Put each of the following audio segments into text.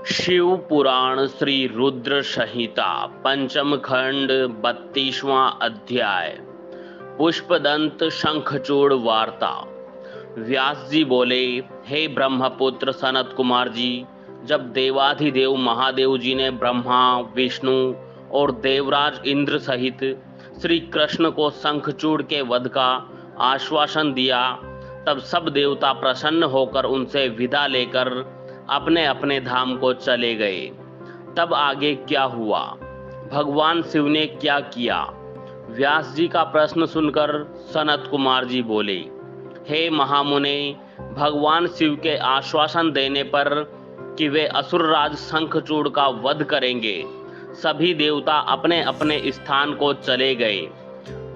शिव पुराण श्री रुद्र संहिता पंचम खंड 32वां अध्याय। पुष्पदंत शंखचूड़ वार्ता। व्यास जी बोले, हे ब्रह्मपुत्र सनत कुमार जी, जब देवाधिदेव महादेव जी ने ब्रह्मा, विष्णु और देवराज इंद्र सहित श्री कृष्ण को शंखचूड़ के वध का आश्वासन दिया, तब सब देवता प्रसन्न होकर उनसे विदा लेकर अपने अपने धाम को चले गए। तब आगे क्या हुआ, भगवान शिव ने क्या किया? व्यास जी का प्रश्न सुनकर सनत कुमार जी बोले, हे महामुने, भगवान शिव के आश्वासन देने पर कि वे असुरराज शंखचूड़ का वध करेंगे, सभी देवता अपने अपने स्थान को चले गए।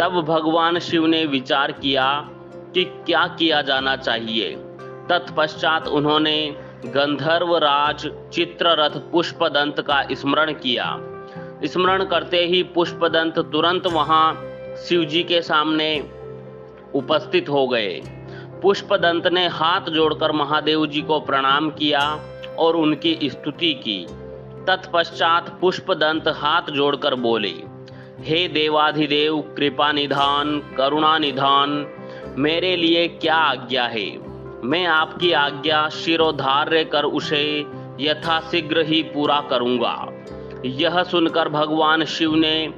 तब भगवान शिव ने विचार किया कि क्या किया जाना चाहिए। तत्पश्चात उन्होंने गंधर्वराज चित्ररथ पुष्पदंत का स्मरण किया। स्मरण करते ही पुष्पदंत तुरंत वहां शिवजी के सामने उपस्थित हो गए। पुष्पदंत ने हाथ जोड़कर महादेव जी को प्रणाम किया और उनकी स्तुति की। तत्पश्चात पुष्पदंत हाथ जोड़कर बोले, हे देवाधिदेव, कृपा निधान, करुणा निधान, मेरे लिए क्या आज्ञा है? मैं आपकी आज्ञा शिरोधार्य कर उसे यथाशीघ्र ही पूरा करूंगा। यह सुनकर भगवान शिव ने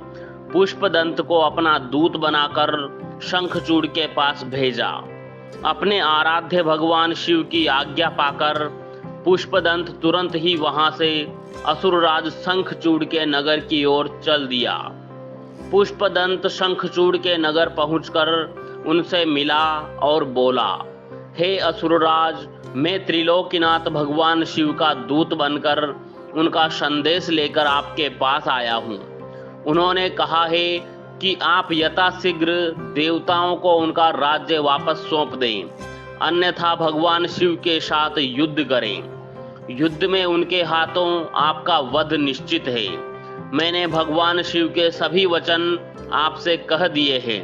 पुष्पदंत को अपना दूत बनाकर शंखचूड़ के पास भेजा। अपने आराध्य भगवान शिव की आज्ञा पाकर पुष्पदंत तुरंत ही वहां से असुरराज शंखचूड़ के नगर की ओर चल दिया। पुष्पदंत शंखचूड़ के नगर पहुंचकर उनसे मिला और बोला, हे असुरराज, मैं त्रिलोकीनाथ भगवान शिव का दूत बनकर उनका संदेश लेकर आपके पास आया हूँ। उन्होंने कहा है कि आप यथाशीघ्र देवताओं को उनका राज्य वापस सौंप दें, अन्यथा भगवान शिव के साथ युद्ध करें। युद्ध में उनके हाथों आपका वध निश्चित है। मैंने भगवान शिव के सभी वचन आपसे कह दिए हैं।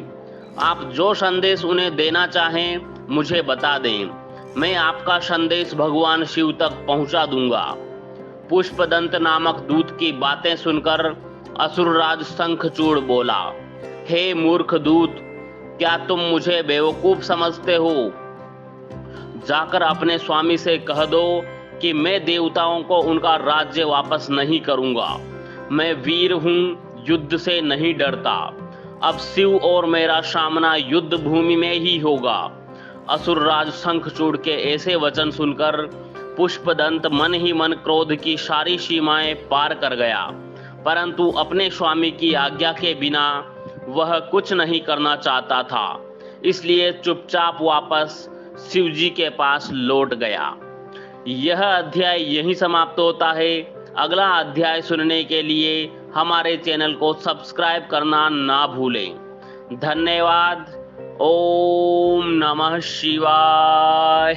आप जो संदेश उन्हें देना चाहें मुझे बता दें, मैं आपका संदेश भगवान शिव तक पहुंचा दूंगा। पुष्पदंत नामक दूत की बातें सुनकर असुरराज शंखचूड़ बोला, हे मूर्ख दूत, क्या तुम मुझे बेवकूफ समझते हो? जाकर अपने स्वामी से कह दो कि मैं देवताओं को उनका राज्य वापस नहीं करूंगा। मैं वीर हूं, युद्ध से नहीं डरता। अब शिव और मेरा सामना युद्ध भूमि में ही होगा। असुरराज शंखचूड़ के ऐसे वचन सुनकर पुष्पदंत मन ही मन क्रोध की सारी सीमाएं पार कर गया, परंतु अपने स्वामी की आज्ञा के बिना वह कुछ नहीं करना चाहता था, इसलिए चुपचाप वापस शिवजी के पास लौट गया। यह अध्याय यहीं समाप्त होता है। अगला अध्याय सुनने के लिए हमारे चैनल को सब्सक्राइब करना ना भूलें। धन्यवाद। ओम नमः शिवाय।